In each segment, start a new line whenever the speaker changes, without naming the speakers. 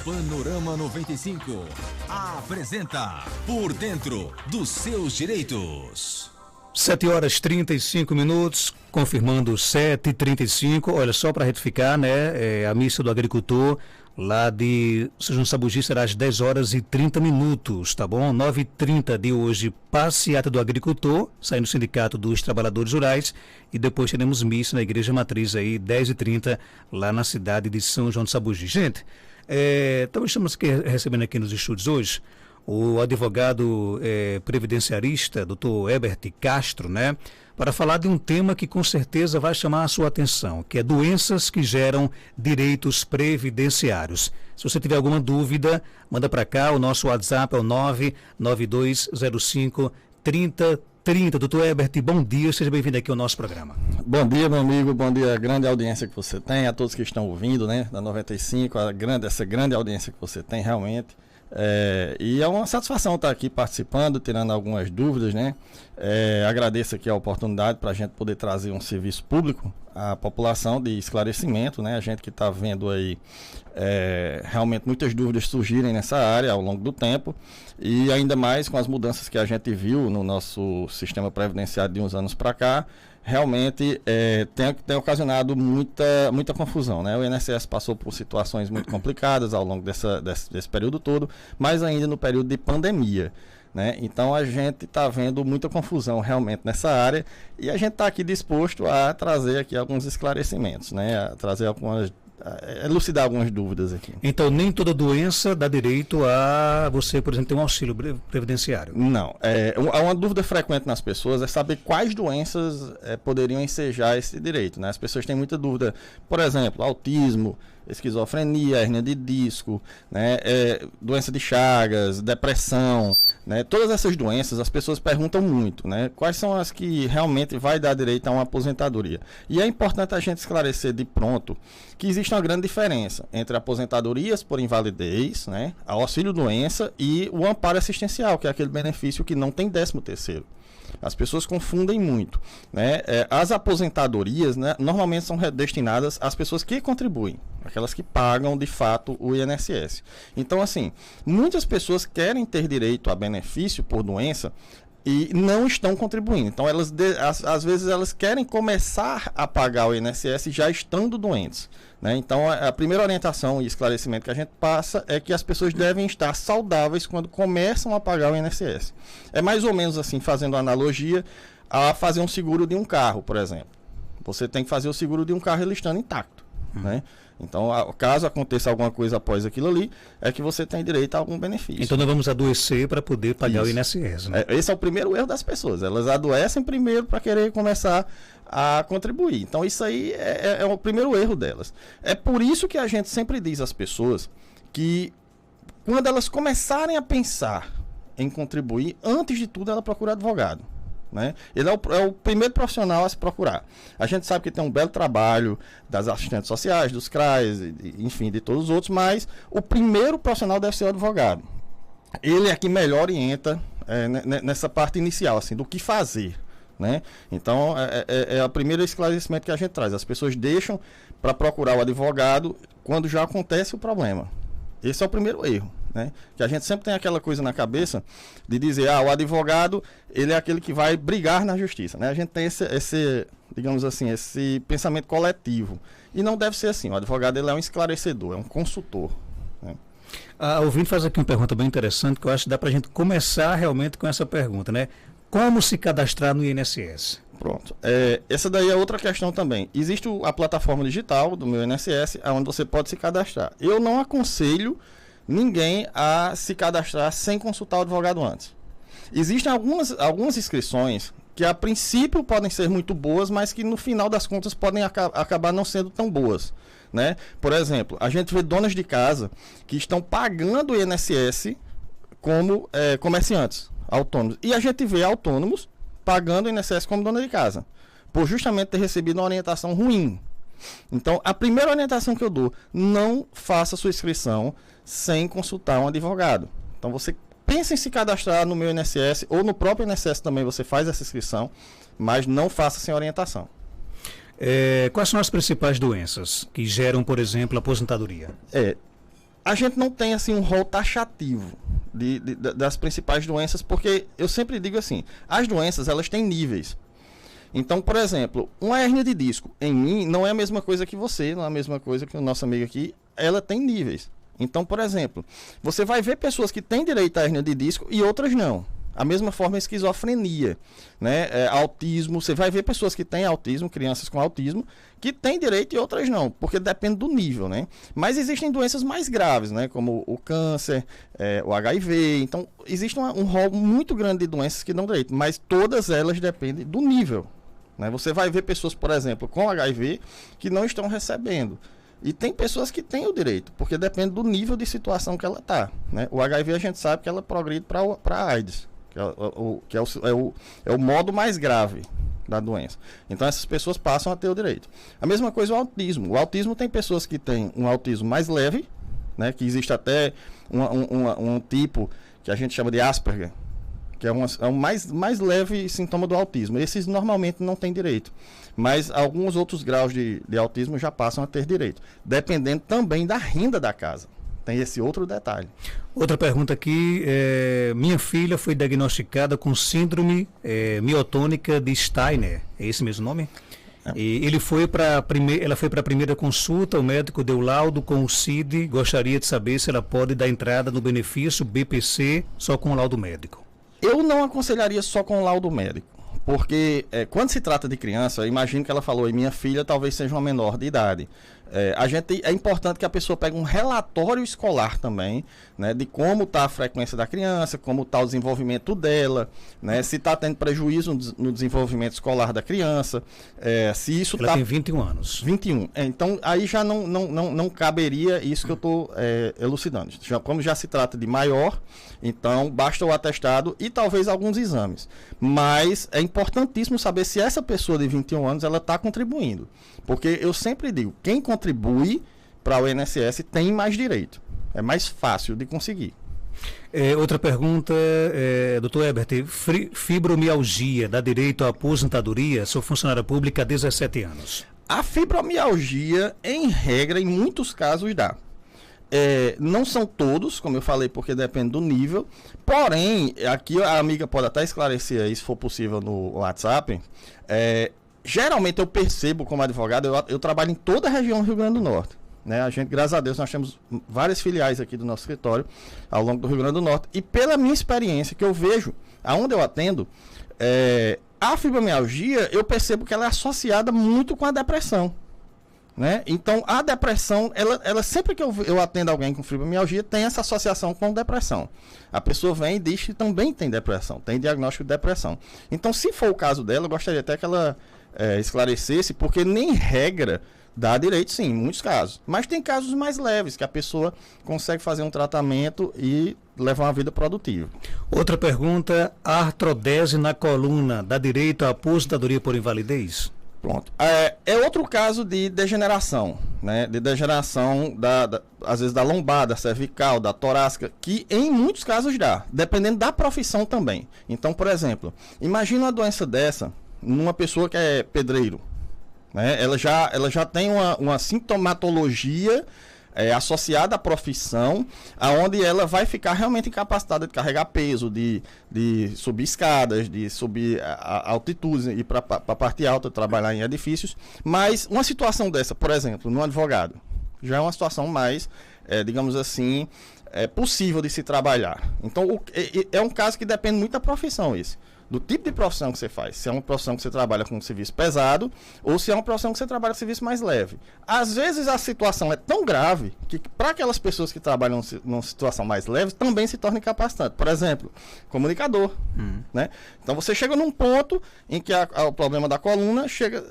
Panorama 95 apresenta Por Dentro dos Seus Direitos.
7h35, confirmando 7h35. Olha, só para retificar, né? A missa do agricultor lá de São João do Sabugi será às 10h30, tá bom? 9h30 de hoje, passeata do agricultor, saindo do Sindicato dos Trabalhadores Rurais, e depois teremos missa na Igreja Matriz aí, 10h30, lá na cidade de São João do Sabugi. Gente, então estamos recebendo aqui nos estúdios hoje o advogado previdenciarista, Dr. Herbert Castro, né, para falar de um tema que com certeza vai chamar a sua atenção, que é doenças que geram direitos previdenciários. Se você tiver alguma dúvida, manda para cá, o nosso WhatsApp é o 99205-3030. Doutor Herbert, bom dia, seja bem-vindo aqui ao nosso programa.
Bom dia, meu amigo, bom dia à grande audiência que você tem, a todos que estão ouvindo, né, da 95, essa grande audiência que você tem realmente. E é uma satisfação estar aqui participando, tirando algumas dúvidas, né? Agradeço aqui a oportunidade para a gente poder trazer um serviço público à população de esclarecimento, né? A gente que está vendo aí realmente muitas dúvidas surgirem nessa área ao longo do tempo, e ainda mais com as mudanças que a gente viu no nosso sistema previdenciário de uns anos para cá. Realmente tem ocasionado muita confusão, né? O INSS passou por situações muito complicadas ao longo desse período todo, mas ainda no período de pandemia, né? Então a gente está vendo muita confusão realmente nessa área, e a gente está aqui disposto a trazer aqui alguns esclarecimentos, né? A trazer elucidar algumas dúvidas aqui.
Então, nem toda doença dá direito a você, por exemplo, ter um auxílio previdenciário?
Não. Uma dúvida frequente nas pessoas é saber quais doenças poderiam ensejar esse direito, né? As pessoas têm muita dúvida, por exemplo, autismo, esquizofrenia, hérnia de disco, né? Doença de Chagas, depressão, né? Todas essas doenças as pessoas perguntam muito, né? Quais são as que realmente vai dar direito a uma aposentadoria? E é importante a gente esclarecer de pronto que existe uma grande diferença entre aposentadorias por invalidez, né? Auxílio-doença e o amparo assistencial, que é aquele benefício que não tem 13º. As pessoas confundem muito, né? As aposentadorias, né, normalmente são destinadas às pessoas que contribuem, aquelas que pagam de fato o INSS. Então, assim, muitas pessoas querem ter direito a benefício por doença e não estão contribuindo. Então, às vezes elas querem começar a pagar o INSS já estando doentes, né? Então, a primeira orientação e esclarecimento que a gente passa é que as pessoas devem estar saudáveis quando começam a pagar o INSS. É mais ou menos assim, fazendo uma analogia a fazer um seguro de um carro, por exemplo. Você tem que fazer o seguro de um carro ele estando intacto, né? Então, caso aconteça alguma coisa após aquilo ali, é que você tem direito a algum benefício.
Então, nós vamos adoecer para poder pagar o INSS, né?
Esse é o primeiro erro das pessoas. Elas adoecem primeiro para querer começar a contribuir. Então, isso aí é o primeiro erro delas. É por isso que a gente sempre diz às pessoas que, quando elas começarem a pensar em contribuir, antes de tudo, ela procura advogado, né? Ele é o primeiro profissional a se procurar. A gente sabe que tem um belo trabalho das assistentes sociais, dos CRAs, enfim, de todos os outros, mas o primeiro profissional deve ser o advogado. Ele é que melhor orienta nessa parte inicial, assim, do que fazer, né? Então, é o primeiro esclarecimento que a gente traz. As pessoas deixam para procurar o advogado quando já acontece o problema. Esse é o primeiro erro, né? Que a gente sempre tem aquela coisa na cabeça de dizer, o advogado, ele é aquele que vai brigar na justiça, né? A gente tem esse digamos assim, esse pensamento coletivo. E não deve ser assim. O advogado, ele é um esclarecedor, é um consultor, né?
A ouvinte faz aqui uma pergunta bem interessante, que eu acho que dá para a gente começar realmente com essa pergunta, né? Como se cadastrar no INSS?
Pronto. Essa daí é outra questão também. Existe a plataforma digital do meu INSS, onde você pode se cadastrar. Eu não aconselho ninguém a se cadastrar sem consultar o advogado antes. Existem algumas inscrições que a princípio podem ser muito boas, mas que no final das contas podem acabar não sendo tão boas, né? Por exemplo, a gente vê donas de casa que estão pagando o INSS como comerciantes autônomos. E a gente vê autônomos pagando o INSS como dona de casa, por justamente ter recebido uma orientação ruim. Então, a primeira orientação que eu dou, não faça sua inscrição sem consultar um advogado. Então, você pensa em se cadastrar no meu INSS, ou no próprio INSS também você faz essa inscrição, mas não faça sem orientação.
Quais são as principais doenças que geram, por exemplo, aposentadoria?
a gente não tem assim um rol taxativo das principais doenças, porque eu sempre digo assim, as doenças elas têm níveis. Então, por exemplo, uma hérnia de disco em mim não é a mesma coisa que você, não é a mesma coisa que o nosso amigo aqui, ela tem níveis. Então, por exemplo, você vai ver pessoas que têm direito à hérnia de disco e outras não. A mesma forma, a esquizofrenia, né? Autismo, você vai ver pessoas que têm autismo, crianças com autismo, que têm direito e outras não, porque depende do nível, né? Mas existem doenças mais graves, né? Como o câncer, o HIV. Então, existe um rol muito grande de doenças que dão direito, mas todas elas dependem do nível, né? Você vai ver pessoas, por exemplo, com HIV que não estão recebendo. E tem pessoas que têm o direito, porque depende do nível de situação que ela está, né? O HIV a gente sabe que ela progride para a AIDS, que é o modo mais grave da doença. Então essas pessoas passam a ter o direito. A mesma coisa o autismo. O autismo tem pessoas que têm um autismo mais leve, né? Que existe até um tipo que a gente chama de Asperger, que é um mais leve sintoma do autismo. Esses normalmente não têm direito. Mas alguns outros graus de autismo já passam a ter direito, dependendo também da renda da casa. Tem esse outro detalhe.
Outra pergunta aqui, minha filha foi diagnosticada com síndrome miotônica de Steiner, é esse mesmo nome? E ela foi para a primeira consulta, o médico deu laudo com o CID, gostaria de saber se ela pode dar entrada no benefício BPC só com o laudo médico.
Eu não aconselharia só com o laudo médico, porque quando se trata de criança, eu imagino que ela falou, e minha filha talvez seja uma menor de idade. É importante que a pessoa pegue um relatório escolar também, né, de como está a frequência da criança, como está o desenvolvimento dela, né, se está tendo prejuízo no desenvolvimento escolar da criança, se isso
Ela tem 21 anos.
21. Então, aí já não caberia isso que eu estou elucidando. Como já se trata de maior, então basta o atestado e talvez alguns exames. Mas é importantíssimo saber se essa pessoa de 21 anos ela está contribuindo. Porque eu sempre digo, quem contribui para o INSS tem mais direito. É mais fácil de conseguir.
Outra pergunta, doutor Herbert, fibromialgia dá direito à aposentadoria? Sou funcionária pública há 17 anos.
A fibromialgia, em regra, em muitos casos dá. Não são todos, como eu falei, porque depende do nível. Porém, aqui a amiga pode até esclarecer aí, se for possível, no WhatsApp. Geralmente eu percebo como advogado, eu trabalho em toda a região do Rio Grande do Norte, né? A gente, graças a Deus, nós temos várias filiais aqui do nosso escritório ao longo do Rio Grande do Norte. E pela minha experiência que eu vejo, aonde eu atendo, a fibromialgia, eu percebo que ela é associada muito com a depressão, né? Então, a depressão, ela sempre que eu atendo alguém com fibromialgia, tem essa associação com depressão. A pessoa vem e diz que também tem depressão, tem diagnóstico de depressão. Então, se for o caso dela, eu gostaria até que ela esclarecesse, porque nem regra dá direito, sim, em muitos casos. Mas tem casos mais leves, que a pessoa consegue fazer um tratamento e levar uma vida produtiva.
Outra pergunta, artrodese na coluna dá direito à aposentadoria por invalidez?
Pronto. É outro caso de degeneração, né? De degeneração, às vezes da lombar, da cervical, da torácica, que em muitos casos dá, dependendo da profissão também. Então, por exemplo, imagina uma doença dessa numa pessoa que é pedreiro, né? Ela já tem uma sintomatologia associada à profissão, aonde ela vai ficar realmente incapacitada de carregar peso, de subir escadas, de subir a altitudes, ir para a parte alta, trabalhar em edifícios. Mas uma situação dessa, por exemplo, no advogado, já é uma situação mais, digamos assim, possível de se trabalhar. Então, é um caso que depende muito da profissão, esse. Do tipo de profissão que você faz, se é uma profissão que você trabalha com um serviço pesado ou se é uma profissão que você trabalha com serviço mais leve. Às vezes a situação é tão grave que para aquelas pessoas que trabalham numa situação mais leve também se torna incapacitante. Por exemplo, comunicador, né? Então você chega num ponto em que o problema da coluna chega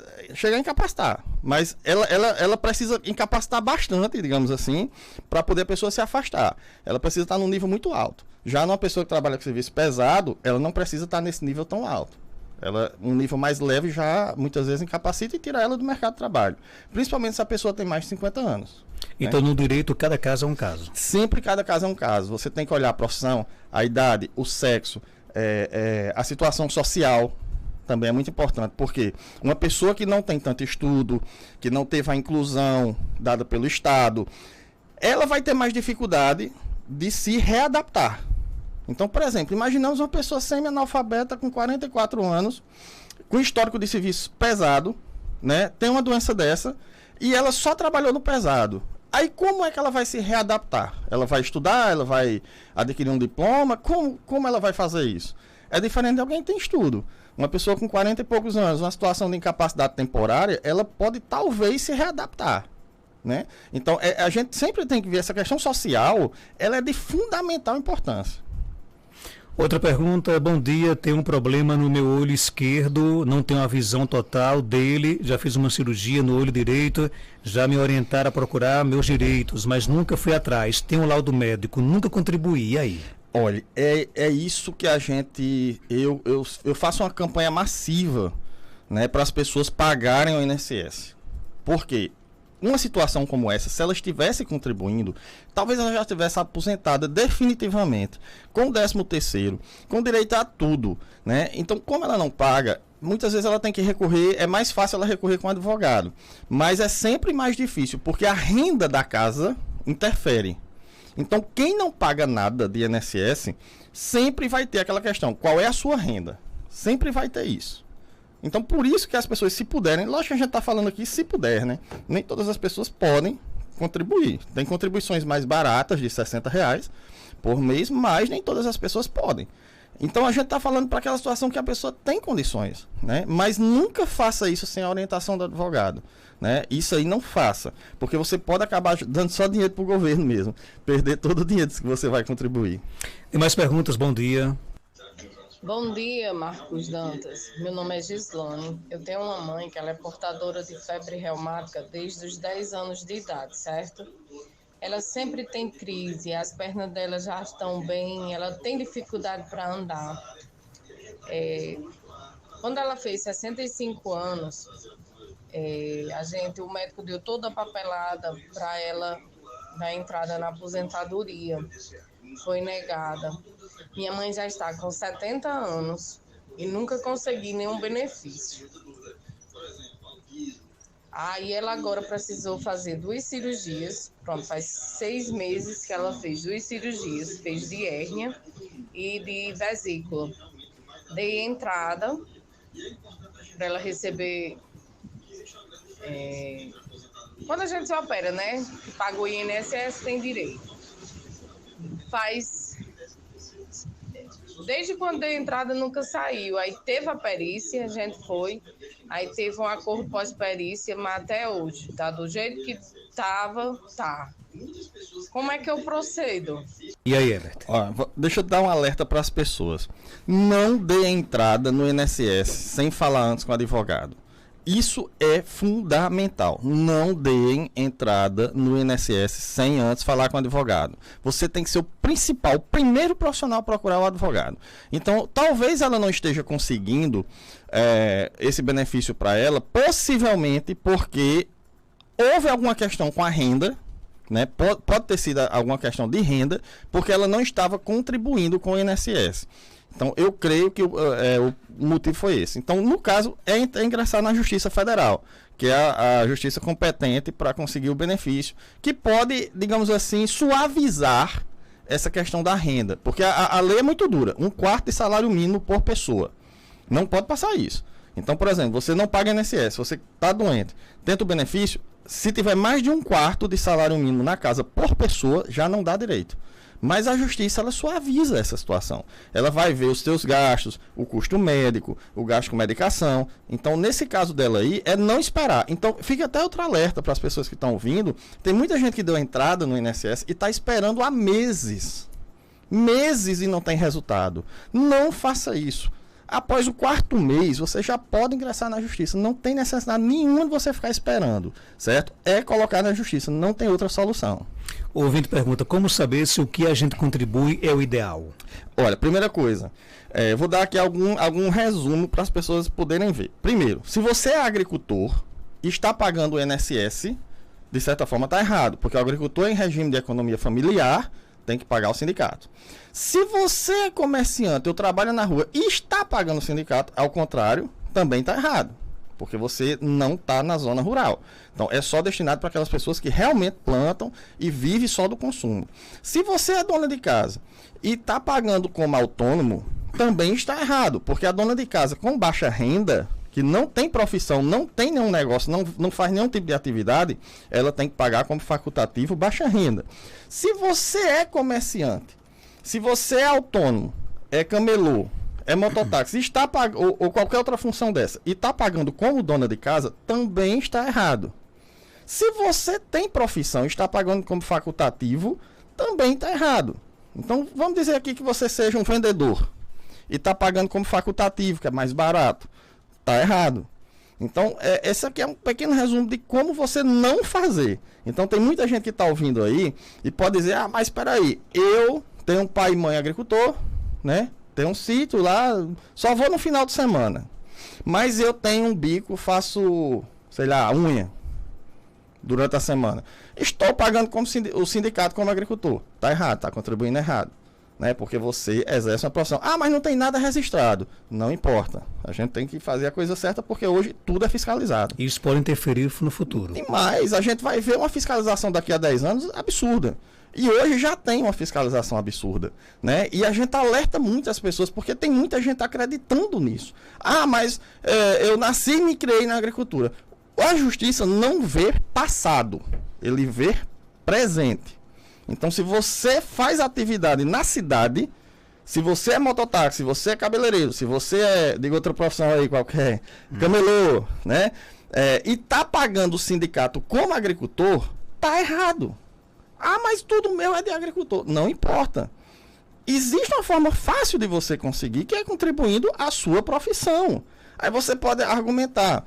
a incapacitar, mas ela precisa incapacitar bastante, digamos assim, para poder a pessoa se afastar. Ela precisa estar num nível muito alto. Já numa pessoa que trabalha com serviço pesado, ela não precisa estar nesse nível tão alto. Um nível mais leve já, muitas vezes, incapacita e tira ela do mercado de trabalho. Principalmente se a pessoa tem mais de 50 anos.
Então, no direito, cada caso é um caso.
Sempre cada caso é um caso. Você tem que olhar a profissão, a idade, o sexo, a situação social. Também é muito importante, porque uma pessoa que não tem tanto estudo, que não teve a inclusão dada pelo Estado, ela vai ter mais dificuldade de se readaptar. Então, por exemplo, imaginamos uma pessoa semi-analfabeta com 44 anos, com histórico de serviço pesado, né? Tem uma doença dessa e ela só trabalhou no pesado. Aí como é que ela vai se readaptar? Ela vai estudar, ela vai adquirir um diploma? Como ela vai fazer isso? É diferente de alguém que tem estudo. Uma pessoa com 40 e poucos anos, uma situação de incapacidade temporária, ela pode talvez se readaptar, né? Então, a gente sempre tem que ver essa questão social, ela é de fundamental importância.
Outra pergunta, bom dia, tenho um problema no meu olho esquerdo, não tenho a visão total dele, já fiz uma cirurgia no olho direito, já me orientaram a procurar meus direitos, mas nunca fui atrás, tenho um laudo médico, nunca contribuí, e aí?
Olha, é isso que a gente, eu faço uma campanha massiva, né, para as pessoas pagarem o INSS. Por quê? Uma situação como essa, se ela estivesse contribuindo, talvez ela já estivesse aposentada definitivamente, com o 13º, com direito a tudo, né? Então, como ela não paga, muitas vezes ela tem que recorrer, é mais fácil ela recorrer com um advogado, mas é sempre mais difícil, porque a renda da casa interfere. Então, quem não paga nada de INSS, sempre vai ter aquela questão, qual é a sua renda? Sempre vai ter isso. Então, por isso que as pessoas, se puderem, lógico que a gente está falando aqui, se puder, né? Nem todas as pessoas podem contribuir. Tem contribuições mais baratas, de R$60 por mês, mas nem todas as pessoas podem. Então, a gente está falando para aquela situação que a pessoa tem condições, né? Mas nunca faça isso sem a orientação do advogado, né? Isso aí não faça, porque você pode acabar dando só dinheiro para o governo mesmo, perder todo o dinheiro que você vai contribuir.
Tem mais perguntas? Bom dia.
Bom dia, Marcos Dantas. Meu nome é Gislane. Eu tenho uma mãe que ela é portadora de febre reumática desde os 10 anos de idade, certo? Ela sempre tem crise, as pernas dela já estão bem, ela tem dificuldade para andar. Quando ela fez 65 anos, o médico deu toda a papelada para ela dar entrada na aposentadoria. Foi negada. Minha mãe já está com 70 anos e nunca consegui nenhum benefício. Aí ela agora precisou fazer 2 cirurgias. Pronto, faz 6 meses que ela fez 2 cirurgias. Fez de hérnia e de vesícula. Dei entrada para ela receber... quando a gente se opera, né? Que paga o INSS, tem direito. Desde quando deu entrada nunca saiu. Aí teve a perícia, a gente foi. Aí teve um acordo pós-perícia, mas até hoje, tá? Do jeito que tava, tá. Como é que eu procedo?
E aí, Herbert?
Deixa eu dar um alerta para as pessoas. Não dê entrada no INSS sem falar antes com o advogado. Isso é fundamental. Não deem entrada no INSS sem antes falar com o advogado. Você tem que ser o primeiro profissional a procurar o advogado. Então, talvez ela não esteja conseguindo esse benefício para ela, possivelmente porque houve alguma questão com a renda, né? Pode ter sido alguma questão de renda, porque ela não estava contribuindo com o INSS. Então, eu creio que o motivo foi esse. Então, no caso, é ingressar na Justiça Federal, que é a justiça competente para conseguir o benefício, que pode, digamos assim, suavizar essa questão da renda. Porque a lei é muito dura, 1/4 de salário mínimo por pessoa. Não pode passar isso. Então, por exemplo, você não paga INSS, você está doente, tenta o benefício, se tiver mais de 1/4 de salário mínimo na casa por pessoa, já não dá direito. Mas a justiça, ela suaviza essa situação. Ela vai ver os seus gastos, o custo médico, o gasto com medicação. Então, nesse caso dela aí, é não esperar. Então, fica até outro alerta para as pessoas que estão ouvindo. Tem muita gente que deu entrada no INSS e está esperando há meses. Meses e não tem resultado. Não faça isso. Após o 4º mês, você já pode ingressar na justiça. Não tem necessidade nenhuma de você ficar esperando, certo? É colocar na justiça, não tem outra solução.
O ouvinte pergunta, como saber se o que a gente contribui é o ideal?
Olha, primeira coisa, eu vou dar aqui algum resumo para as pessoas poderem ver. Primeiro, se você é agricultor e está pagando o INSS, de certa forma está errado, porque o agricultor em regime de economia familiar tem que pagar o sindicato. Se você é comerciante ou trabalha na rua e está pagando o sindicato, ao contrário, também está errado. porque você não está na zona rural. Então, é só destinado para aquelas pessoas que realmente plantam e vivem só do consumo. Se você é dona de casa e está pagando como autônomo, também está errado, porque a dona de casa com baixa renda, que não tem profissão, não tem nenhum negócio, não faz nenhum tipo de atividade, ela tem que pagar como facultativo baixa renda. Se você é comerciante, se você é autônomo, é camelô, é mototáxi, está ou qualquer outra função dessa, e está pagando como dona de casa, também está errado. Se você tem profissão e está pagando como facultativo, também está errado. Então, vamos dizer aqui que você seja um vendedor e está pagando como facultativo, que é mais barato. Está errado. Então, esse aqui é um pequeno resumo de como você não fazer. Então, tem muita gente que está ouvindo aí e pode dizer, mas espera aí, eu tenho um pai e mãe agricultor, né? Tenho um sítio lá, só vou no final de semana. Mas eu tenho um bico, faço, sei lá, unha durante a semana. Estou pagando como o sindicato como agricultor. Está errado, está contribuindo errado. Né? Porque você exerce uma profissão. Mas não tem nada registrado. Não importa. A gente tem que fazer a coisa certa porque hoje tudo é fiscalizado.
Isso pode interferir no futuro.
E mais, a gente vai ver uma fiscalização daqui a 10 anos absurda. E hoje já tem uma fiscalização absurda, né? E a gente alerta muito as pessoas, porque tem muita gente acreditando nisso. Mas eu nasci e me criei na agricultura. A justiça não vê passado, ele vê presente. Então, se você faz atividade na cidade, se você é mototáxi, se você é cabeleireiro, se você é, diga outra profissão aí qualquer, camelô, né? E tá pagando o sindicato como agricultor, tá errado. Mas tudo meu é de agricultor. Não importa. Existe uma forma fácil de você conseguir, que é contribuindo à sua profissão. Aí você pode argumentar,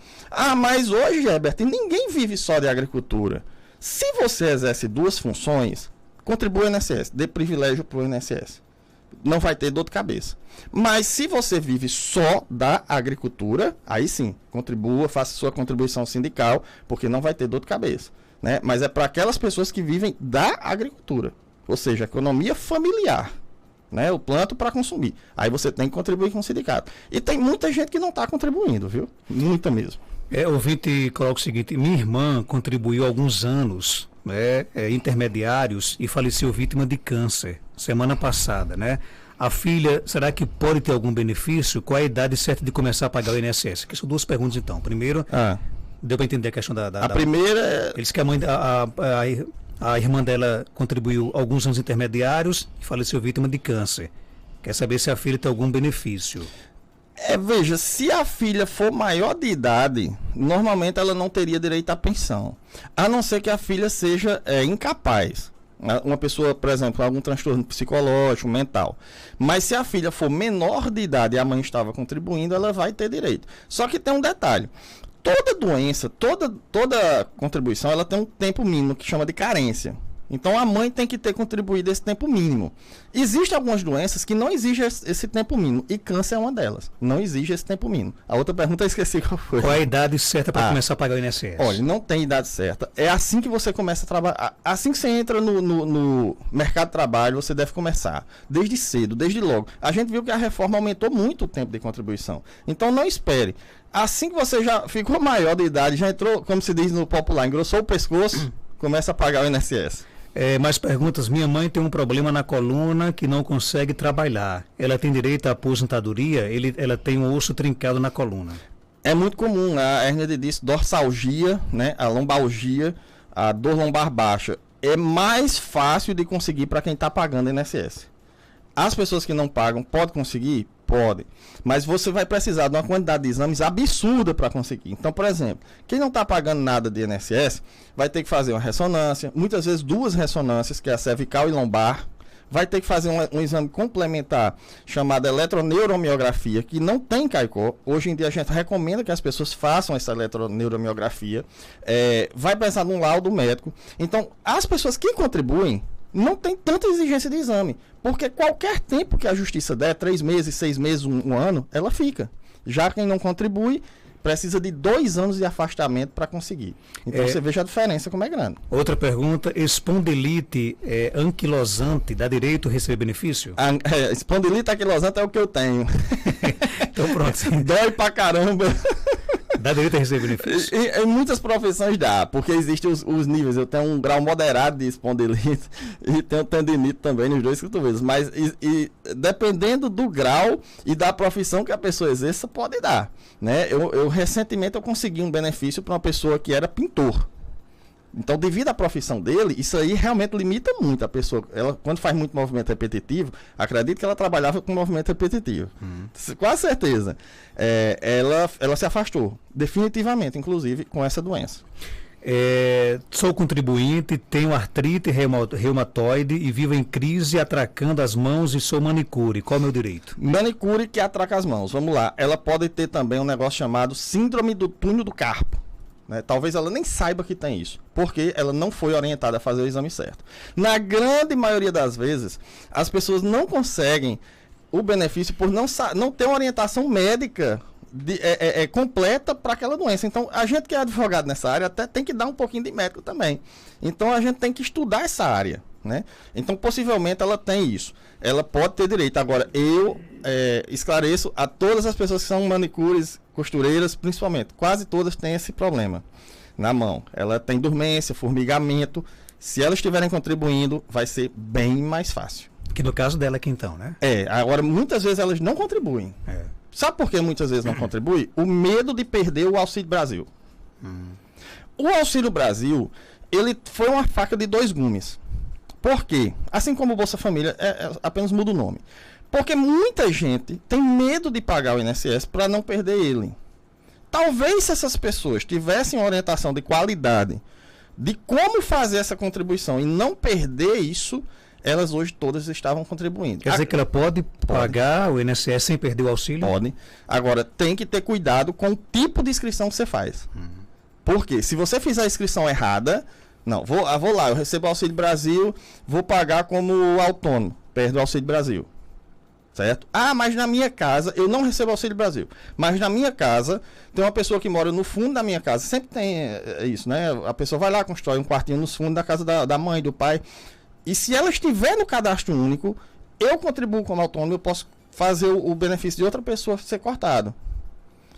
mas hoje, Herbert, ninguém vive só de agricultura. Se você exerce duas funções, contribua ao INSS, dê privilégio para o INSS. Não vai ter dor de cabeça. Mas se você vive só da agricultura, aí sim, contribua, faça sua contribuição sindical, porque não vai ter dor de cabeça. Né? Mas é para aquelas pessoas que vivem da agricultura, ou seja, economia familiar, né? Eu planto para consumir, aí você tem que contribuir com o sindicato, e tem muita gente que não está contribuindo, viu? Muita mesmo.
O ouvinte coloca o seguinte: minha irmã contribuiu há alguns anos, né, intermediários, e faleceu vítima de câncer semana passada, né? A filha, será que pode ter algum benefício? Qual é a idade certa de começar a pagar o INSS? Que são duas perguntas então. Primeiro, deu para entender a questão da
primeira...
Eles que a irmã dela contribuiu alguns anos intermediários e faleceu vítima de câncer. Quer saber se a filha tem algum benefício?
Veja, se a filha for maior de idade, normalmente ela não teria direito à pensão. A não ser que a filha seja incapaz. Uma pessoa, por exemplo, algum transtorno psicológico, mental. Mas se a filha for menor de idade e a mãe estava contribuindo, ela vai ter direito. Só que tem um detalhe. Toda doença, toda contribuição, ela tem um tempo mínimo que chama de carência. Então, a mãe tem que ter contribuído esse tempo mínimo. Existem algumas doenças que não exigem esse tempo mínimo, e câncer é uma delas. Não exige esse tempo mínimo. A outra pergunta eu esqueci qual foi.
Qual é a idade certa para começar a pagar o INSS?
Olha, não tem idade certa. É assim que você começa a trabalhar. Assim que você entra no mercado de trabalho, você deve começar. Desde cedo, desde logo. A gente viu que a reforma aumentou muito o tempo de contribuição. Então, não espere. Assim que você já ficou maior de idade, já entrou, como se diz no popular, engrossou o pescoço, começa a pagar o INSS.
Mais perguntas. Minha mãe tem um problema na coluna que não consegue trabalhar. Ela tem direito à aposentadoria? Ela tem um osso trincado na coluna.
É muito comum a hérnia de disco, dorsalgia, né, a lombalgia, a dor lombar baixa. É mais fácil de conseguir para quem está pagando INSS. As pessoas que não pagam, podem conseguir? Pode. Mas você vai precisar de uma quantidade de exames absurda para conseguir. Então, por exemplo, quem não está pagando nada de INSS vai ter que fazer uma ressonância, muitas vezes duas ressonâncias, que é a cervical e lombar. Vai ter que fazer um exame complementar chamado eletroneuromiografia, que não tem CAICO. Hoje em dia a gente recomenda que as pessoas façam essa eletroneuromiografia. Vai precisar de um laudo médico. Então, as pessoas que contribuem não tem tanta exigência de exame, porque qualquer tempo que a justiça der, 3 meses, 6 meses, um ano, ela fica. Já quem não contribui, precisa de 2 anos de afastamento para conseguir. Então você veja a diferença como é grande.
Outra pergunta: espondilite anquilosante dá direito a receber benefício?
Espondilite anquilosante é o que eu tenho.
Então pronto.
Dói pra caramba.
Dá direito a receber benefício?
Em muitas profissões dá, porque existem os níveis. Eu tenho um grau moderado de espondilite e tenho tendinite também nos 2 cotovelos. Mas dependendo do grau e da profissão que a pessoa exerça, pode dar. Né? Recentemente eu consegui um benefício para uma pessoa que era pintor. Então, devido à profissão dele, isso aí realmente limita muito a pessoa. Ela, quando faz muito movimento repetitivo, acredito que ela trabalhava com movimento repetitivo. Com certeza. Ela se afastou, definitivamente, inclusive, com essa doença.
Sou contribuinte, tenho artrite reumatoide e vivo em crise atracando as mãos e sou manicure. Qual é o meu direito?
Manicure que atraca as mãos. Vamos lá. Ela pode ter também um negócio chamado síndrome do túnel do carpo. Né? Talvez ela nem saiba que tem isso, porque ela não foi orientada a fazer o exame certo. Na grande maioria das vezes, as pessoas não conseguem o benefício por não ter uma orientação médica completa para aquela doença. Então, a gente que é advogado nessa área até tem que dar um pouquinho de médico também. Então, a gente tem que estudar essa área. Né? Então, possivelmente, ela tem isso. Ela pode ter direito. Agora, eu esclareço a todas as pessoas que são manicures, costureiras, principalmente. Quase todas têm esse problema na mão. Ela tem dormência, formigamento. Se elas estiverem contribuindo, vai ser bem mais fácil.
Que no caso dela aqui então, né?
Agora, muitas vezes elas não contribuem. Sabe por que muitas vezes não contribuem? O medo de perder o Auxílio Brasil. O Auxílio Brasil, ele foi uma faca de 2 gumes. Por quê? Assim como o Bolsa Família, apenas muda o nome. Porque muita gente tem medo de pagar o INSS para não perder ele. Talvez se essas pessoas tivessem uma orientação de qualidade de como fazer essa contribuição e não perder isso, elas hoje todas estavam contribuindo.
Quer dizer que ela pode pagar o INSS sem perder o auxílio?
Pode. Agora, tem que ter cuidado com o tipo de inscrição que você faz. Porque se você fizer a inscrição errada, não, vou lá, eu recebo o Auxílio Brasil, vou pagar como autônomo, perde o Auxílio Brasil. Certo? Mas na minha casa, eu não recebo Auxílio Brasil, mas na minha casa, tem uma pessoa que mora no fundo da minha casa, sempre tem isso, né? A pessoa vai lá, constrói um quartinho no fundo da casa da mãe, do pai, e se ela estiver no cadastro único, eu contribuo como autônomo, eu posso fazer o benefício de outra pessoa ser cortado.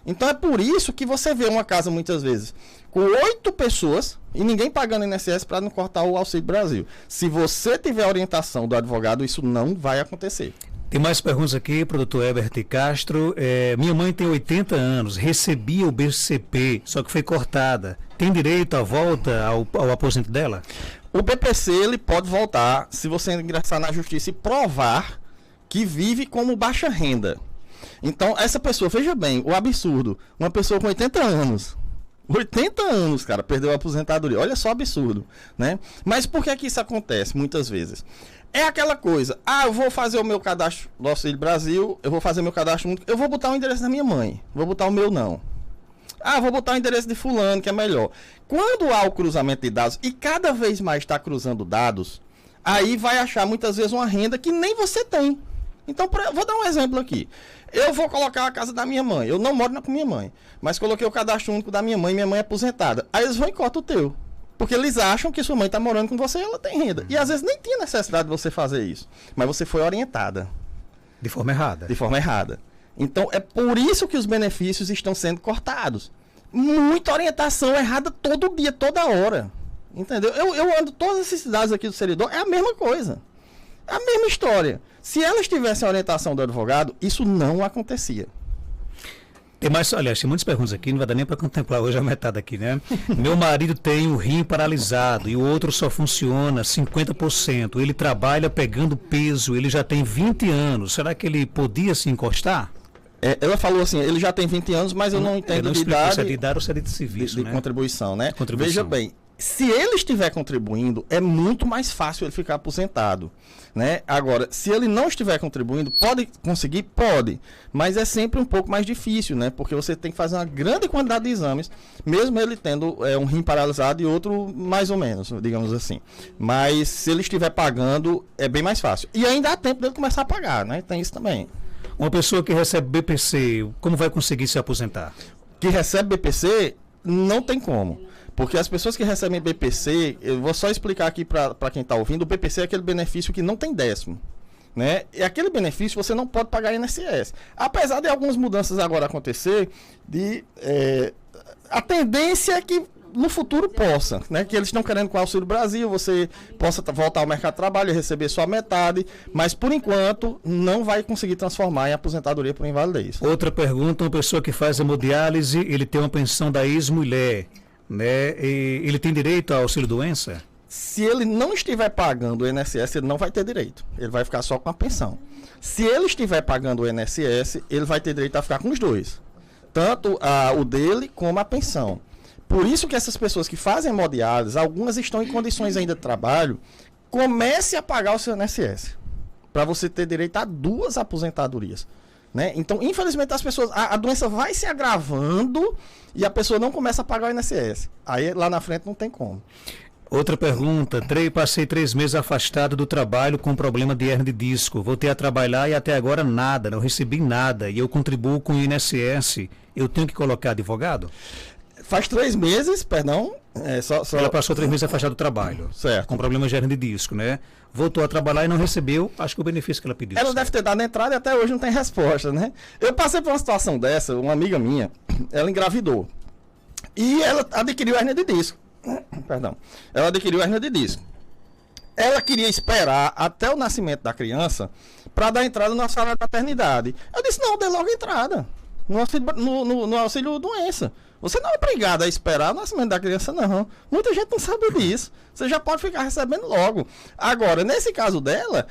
Então é por isso que você vê uma casa muitas vezes com 8 pessoas e ninguém pagando INSS para não cortar o Auxílio Brasil. Se você tiver a orientação do advogado, isso não vai acontecer.
Tem mais perguntas aqui, produtor Herbert Castro. Minha mãe tem 80 anos, recebia o BCP, só que foi cortada. Tem direito à volta ao aposento dela?
O BPC ele pode voltar se você ingressar na justiça e provar que vive como baixa renda. Então, essa pessoa, veja bem, o absurdo. Uma pessoa com 80 anos, cara, perdeu a aposentadoria. Olha só o absurdo, né? Mas por que isso acontece muitas vezes? É aquela coisa, eu vou fazer o meu cadastro do Auxílio Brasil, eu vou fazer meu cadastro único, eu vou botar o endereço da minha mãe, vou botar o meu não. Vou botar o endereço de fulano, que é melhor. Quando há o cruzamento de dados, e cada vez mais está cruzando dados, aí vai achar muitas vezes uma renda que nem você tem. Então, vou dar um exemplo aqui. Eu vou colocar a casa da minha mãe, eu não moro com minha mãe, mas coloquei o cadastro único da minha mãe é aposentada. Aí eles vão e cortam o teu. Porque eles acham que sua mãe está morando com você e ela tem renda. E às vezes nem tinha necessidade de você fazer isso. Mas você foi orientada.
De forma errada.
De forma errada. Então é por isso que os benefícios estão sendo cortados. Muita orientação errada todo dia, toda hora. Entendeu? Eu ando todas essas cidades aqui do Seridó, é a mesma coisa. É a mesma história. Se elas tivessem a orientação do advogado, isso não acontecia.
Tem mais, aliás, tem muitas perguntas aqui, não vai dar nem para contemplar hoje a metade aqui, né? Meu marido tem o rim paralisado e o outro só funciona 50%. Ele trabalha pegando peso, ele já tem 20 anos. Será que ele podia se encostar?
Ela falou assim, ele já tem 20 anos, mas eu não entendo de idade.
Se é de idade ou se é de serviço,
de
né?
Contribuição, né?
Contribuição.
Veja bem, se ele estiver contribuindo, é muito mais fácil ele ficar aposentado, né? Agora, se ele não estiver contribuindo, pode conseguir? Pode, mas é sempre um pouco mais difícil, né? Porque você tem que fazer uma grande quantidade de exames, mesmo ele tendo um rim paralisado e outro mais ou menos, digamos assim. Mas se ele estiver pagando, é bem mais fácil. E ainda há tempo dele começar a pagar, né? Tem isso também.
Uma pessoa que recebe BPC, como vai conseguir se aposentar?
Que recebe BPC, não tem como. Porque as pessoas que recebem BPC, eu vou só explicar aqui para quem está ouvindo, o BPC é aquele benefício que não tem décimo. Né? E aquele benefício você não pode pagar INSS. Apesar de algumas mudanças agora acontecer, a tendência é que no futuro possa, né? Que eles estão querendo com o Auxílio Brasil, você possa voltar ao mercado de trabalho e receber sua metade, mas por enquanto não vai conseguir transformar em aposentadoria por invalidez.
Outra pergunta, uma pessoa que faz hemodiálise, ele tem uma pensão da ex-mulher, né? E ele tem direito ao auxílio-doença?
Se ele não estiver pagando o INSS, ele não vai ter direito. Ele vai ficar só com a pensão. Se ele estiver pagando o INSS, ele vai ter direito a ficar com os dois. Tanto o dele como a pensão. Por isso que essas pessoas que fazem hemodiálise, algumas estão em condições ainda de trabalho, comece a pagar o seu INSS. Para você ter direito a 2 aposentadorias. Né? Então, infelizmente, as pessoas, a doença vai se agravando e a pessoa não começa a pagar o INSS. Aí lá na frente não tem como.
Outra pergunta, passei 3 meses afastado do trabalho com problema de hernia de disco. Voltei a trabalhar e até agora nada, não recebi nada. E eu contribuo com o INSS. Eu tenho que colocar advogado?
Faz 3 meses, perdão.
Ela passou 3 meses afastada do trabalho.
Certo.
Com problema de hernia de disco, né? Voltou a trabalhar e não recebeu, acho que o benefício que ela pediu.
Ela deve ter dado a entrada e até hoje não tem resposta, né? Eu passei por uma situação dessa, uma amiga minha, ela engravidou. E ela adquiriu hernia de disco. Perdão. Ela adquiriu hernia de disco. Ela queria esperar até o nascimento da criança para dar entrada na sala de paternidade. Eu disse, não, dê logo entrada. No auxílio doença. Você não é obrigado a esperar o nascimento da criança, não. Muita gente não sabe disso. Você já pode ficar recebendo logo. Agora, nesse caso dela,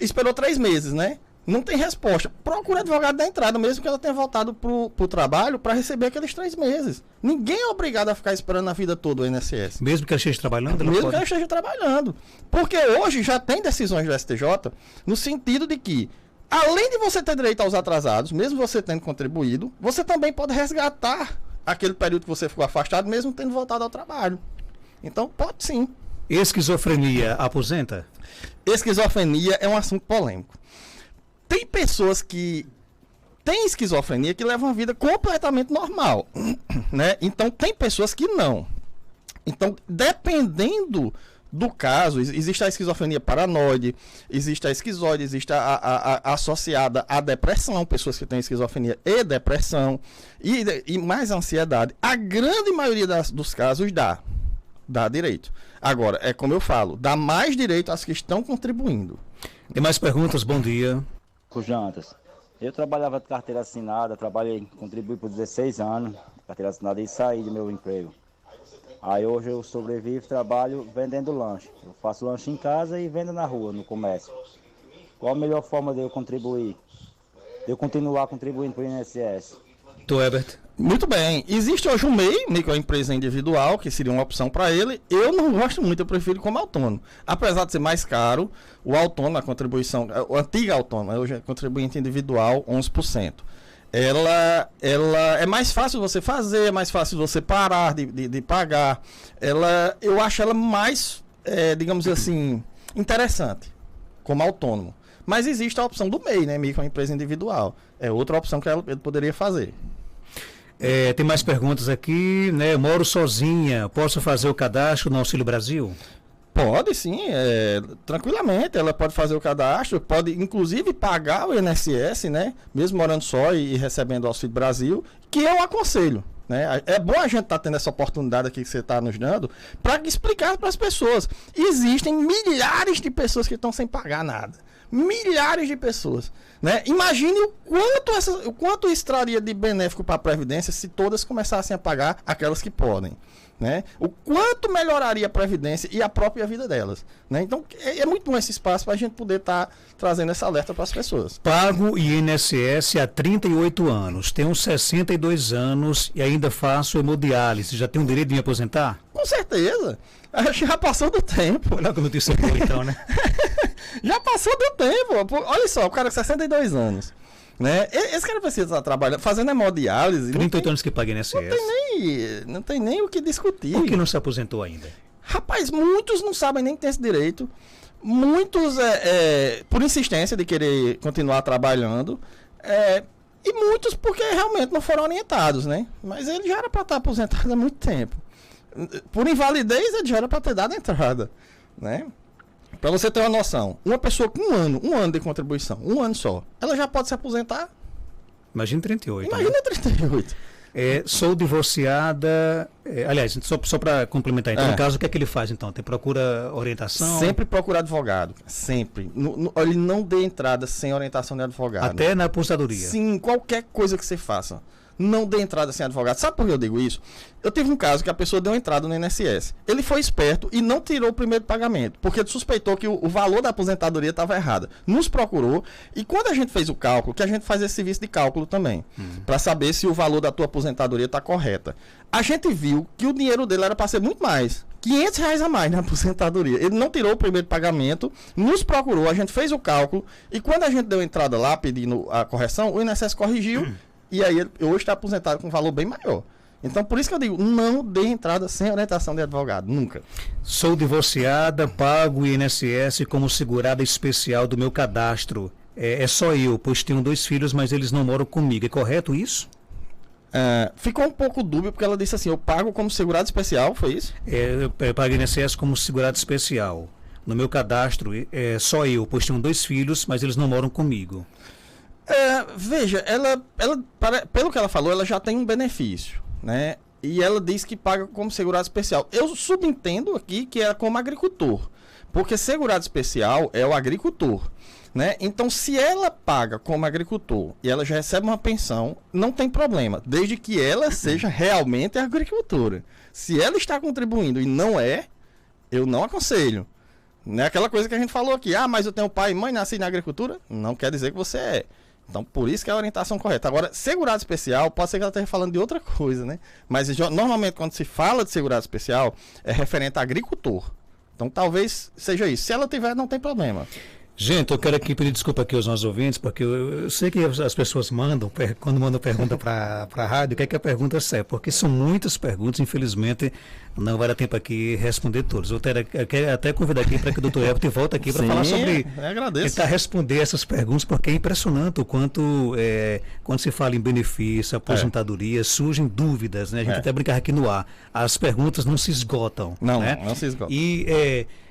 esperou 3 meses, né? Não tem resposta. Procura advogado da entrada, mesmo que ela tenha voltado pro trabalho para receber aqueles 3 meses. Ninguém é obrigado a ficar esperando a vida toda o INSS.
Mesmo que ela esteja trabalhando?
Mesmo que ela esteja trabalhando. Porque hoje já tem decisões do STJ no sentido de que, além de você ter direito aos atrasados, mesmo você tendo contribuído, você também pode resgatar aquele período que você ficou afastado, mesmo tendo voltado ao trabalho. Então, pode sim.
Esquizofrenia aposenta?
Esquizofrenia é um assunto polêmico. Tem pessoas que têm esquizofrenia que levam uma vida completamente normal, né? Então, tem pessoas que não. Então, dependendo do caso, existe a esquizofrenia paranoide, existe a esquizoide, existe a associada à depressão, pessoas que têm esquizofrenia e depressão, e mais ansiedade. A grande maioria dos casos dá direito. Agora, é como eu falo, dá mais direito às que estão contribuindo.
Tem mais perguntas? Bom dia.
Jantas. Eu trabalhava de carteira assinada, contribuí por 16 anos, carteira assinada, e saí do meu emprego. Aí hoje eu sobrevivo, trabalho vendendo lanche. Eu faço lanche em casa e vendo na rua, no comércio. Qual a melhor forma de eu contribuir? De eu continuar contribuindo para o INSS?
Tu, Herbert?
Muito bem. Existe hoje um MEI, microempresa individual, que seria uma opção para ele. Eu não gosto muito, eu prefiro como autônomo. Apesar de ser mais caro, o autônomo, a contribuição, o antigo autônomo, hoje é contribuinte individual, 11%. Ela é mais fácil você fazer, é mais fácil você parar de pagar. Eu acho ela mais, digamos assim, interessante, como autônomo. Mas existe a opção do MEI, né, microempresa individual. É outra opção que ele poderia fazer.
Tem mais perguntas aqui, né? Eu moro sozinha, posso fazer o cadastro no Auxílio Brasil?
Pode sim, tranquilamente, ela pode fazer o cadastro, pode inclusive pagar o INSS, né? Mesmo morando só e recebendo o Auxílio Brasil, que eu aconselho. Né? É bom a gente estar tendo essa oportunidade aqui que você está nos dando para explicar para as pessoas. Existem milhares de pessoas que estão sem pagar nada. Milhares de pessoas. Né? Imagine o quanto isso traria de benéfico para a Previdência se todas começassem a pagar aquelas que podem. Né? O quanto melhoraria a Previdência e a própria vida delas. Né? Então, é muito bom esse espaço para a gente poder estar trazendo essa alerta para as pessoas.
Pago INSS há 38 anos, tenho 62 anos e ainda faço hemodiálise. Já tenho o direito de me aposentar?
Com certeza. Já passou do tempo.
Olha como notícia boa, então, né?
Já passou do tempo. Olha só, o cara com 62 anos. Né? Esse cara precisa estar trabalhando, fazendo hemodiálise.
38 anos que paga INSS.
Não tem nem o que discutir.
Por que não se aposentou ainda?
Rapaz, muitos não sabem nem que tem esse direito. Muitos, por insistência de querer continuar trabalhando. E muitos porque realmente não foram orientados, né? Mas ele já era para estar aposentado há muito tempo. Por invalidez, ele já era para ter dado a entrada. Né? Para você ter uma noção, uma pessoa com um ano de contribuição, um ano só, ela já pode se aposentar?
Imagina 38.
Imagina, né? 38.
Sou divorciada. Aliás, só para complementar, então, no caso, o que é que ele faz, então? Tem procura orientação?
Sempre procura advogado, sempre. Ele não dê entrada sem orientação de advogado.
Até na aposentadoria?
Sim, qualquer coisa que você faça. Não dê entrada sem advogado. Sabe por que eu digo isso? Eu tive um caso que a pessoa deu entrada no INSS. Ele foi esperto e não tirou o primeiro pagamento, porque ele suspeitou que o valor da aposentadoria estava errado. Nos procurou e quando a gente fez o cálculo, que a gente faz esse serviço de cálculo também, para saber se o valor da tua aposentadoria está correta. A gente viu que o dinheiro dele era para ser muito mais. R$500 a mais na aposentadoria. Ele não tirou o primeiro pagamento, nos procurou, a gente fez o cálculo e quando a gente deu entrada lá pedindo a correção, o INSS corrigiu. E aí ele hoje está aposentado com um valor bem maior. Então, por isso que eu digo, não dê entrada sem orientação de advogado, nunca.
Sou divorciada, pago o INSS como segurada especial do meu cadastro. É só eu, pois tenho 2 filhos, mas eles não moram comigo. É correto isso?
Ficou um pouco dúbio, porque ela disse assim, eu pago como segurado especial, foi isso?
Eu pago o INSS como segurado especial. No meu cadastro, é só eu, pois tenho 2 filhos, mas eles não moram comigo.
Veja, ela, pelo que ela falou, ela já tem um benefício, né? E ela diz que paga como segurado especial. Eu subentendo aqui que é como agricultor, porque segurado especial é o agricultor, né? Então, se ela paga como agricultor e ela já recebe uma pensão, não tem problema, desde que ela seja realmente agricultora. Se ela está contribuindo e não é, eu não aconselho. Não é aquela coisa que a gente falou aqui, mas eu tenho pai e mãe, nasci na agricultura, não quer dizer que você é. Então, por isso que é a orientação correta. Agora, segurado especial, pode ser que ela esteja falando de outra coisa, né? Mas, normalmente, quando se fala de segurado especial, é referente a agricultor. Então, talvez seja isso. Se ela tiver, não tem problema.
Gente, eu quero aqui pedir desculpa aqui aos nossos ouvintes, porque eu sei que as pessoas quando mandam pergunta para a rádio, o que é que a pergunta serve? Porque são muitas perguntas, infelizmente, não vai dar tempo aqui responder todas. Eu quero até convidar aqui para que o doutor Herbert volte aqui para falar sobre... tentar responder essas perguntas, porque é impressionante o quanto, quando se fala em benefício, aposentadoria, surgem dúvidas, né? A gente até brincar aqui no ar. As perguntas não se esgotam.
Não,
né?
não se esgotam.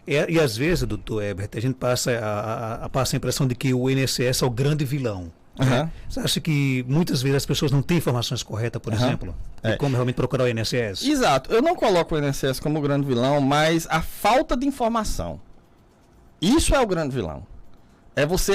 E às vezes, doutor Herbert, a gente passa a impressão de que o INSS é o grande vilão. Né? Você acha que muitas vezes as pessoas não têm informações corretas, por exemplo, de como realmente procurar o INSS?
Exato. Eu não coloco o INSS como o grande vilão, mas a falta de informação. Isso é o grande vilão.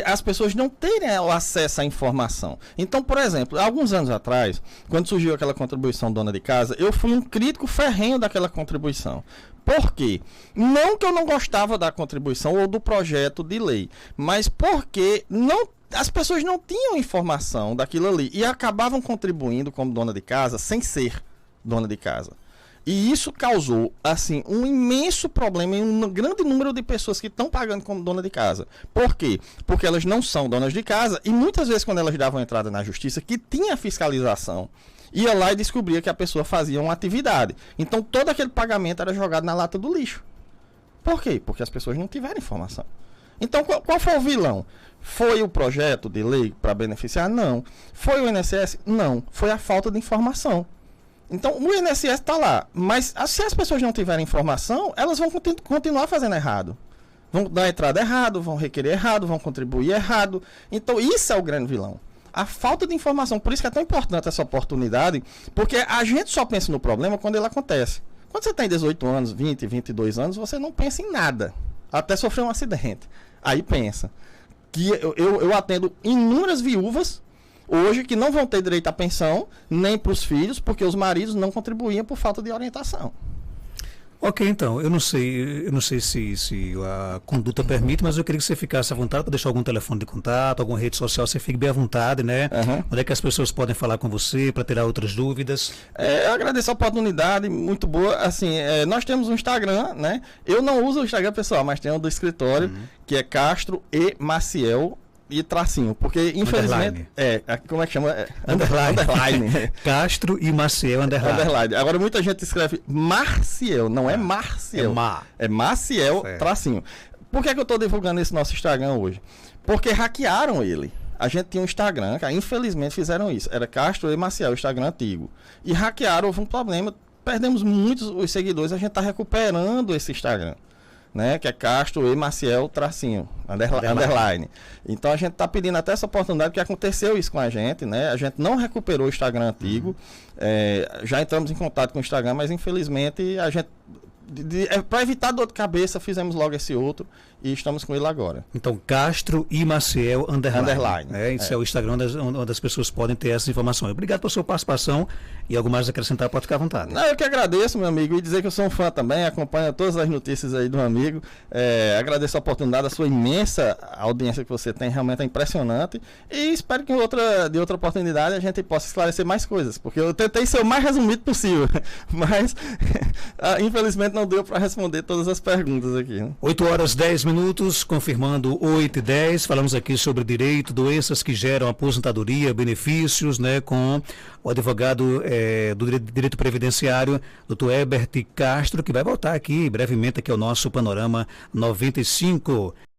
As pessoas não terem o acesso à informação. Então, por exemplo, alguns anos atrás, quando surgiu aquela contribuição dona de casa, eu fui um crítico ferrenho daquela contribuição. Por quê? Não que eu não gostava da contribuição ou do projeto de lei, mas porque as pessoas não tinham informação daquilo ali e acabavam contribuindo como dona de casa sem ser dona de casa. E isso causou, assim, um imenso problema em um grande número de pessoas que estão pagando como dona de casa. Por quê? Porque elas não são donas de casa e muitas vezes quando elas davam entrada na justiça, que tinha fiscalização, ia lá e descobria que a pessoa fazia uma atividade. Então todo aquele pagamento era jogado na lata do lixo. Por quê? Porque as pessoas não tiveram informação. Então qual foi o vilão? Foi o projeto de lei para beneficiar? Não. Foi o INSS? Não. Foi a falta de informação. Então, o INSS está lá, mas se as pessoas não tiverem informação, elas vão continuar fazendo errado. Vão dar entrada errado, vão requerer errado, vão contribuir errado. Então, isso é o grande vilão. A falta de informação. Por isso que é tão importante essa oportunidade, porque a gente só pensa no problema quando ele acontece. Quando você tem 18 anos, 20, 22 anos, você não pensa em nada. Até sofrer um acidente. Aí pensa. Que eu atendo inúmeras viúvas hoje que não vão ter direito à pensão, nem para os filhos, porque os maridos não contribuíam por falta de orientação.
Ok, então, eu não sei se a conduta permite, mas eu queria que você ficasse à vontade para deixar algum telefone de contato, alguma rede social, você fique bem à vontade, né? Onde é que as pessoas podem falar com você para tirar outras dúvidas? Eu agradeço a oportunidade, muito boa. Assim, nós temos um Instagram, né? Eu não uso o Instagram pessoal, mas tem um do escritório, que é Castro e Maciel, e tracinho, porque infelizmente como é que chama? Underline. Castro e Maciel underline. Agora muita gente escreve Marciel, não é Marciel. É Maciel tracinho. Por que eu estou divulgando esse nosso Instagram hoje? Porque hackearam ele. A gente tinha um Instagram, que infelizmente fizeram isso. Era Castro e Maciel, o Instagram antigo. E hackearam, houve um problema, perdemos muitos os seguidores, a gente está recuperando esse Instagram.
né, que é Castro e Maciel tracinho, underline. Então a gente está pedindo até essa oportunidade, que aconteceu isso com a gente, né? A gente não recuperou o Instagram antigo, já entramos em contato com o Instagram, mas infelizmente a gente, para evitar dor de cabeça, fizemos logo esse outro e estamos com ele agora.
Então, Castro e Maciel underline. Esse é o Instagram onde as pessoas podem ter essas informações. Obrigado pela sua participação e algo mais a acrescentar, pode ficar à vontade.
Não, eu que agradeço, meu amigo, e dizer que eu sou um fã também, acompanho todas as notícias aí do amigo. Agradeço a oportunidade, a sua imensa audiência que você tem, realmente é impressionante. E espero que de outra oportunidade a gente possa esclarecer mais coisas, porque eu tentei ser o mais resumido possível, mas infelizmente não deu para responder todas as perguntas aqui. Né?
8h10, confirmando 8h10, falamos aqui sobre direito, doenças que geram aposentadoria, benefícios, né, com o advogado do direito previdenciário, Dr. Herbert Castro, que vai voltar aqui brevemente aqui ao nosso Panorama 95.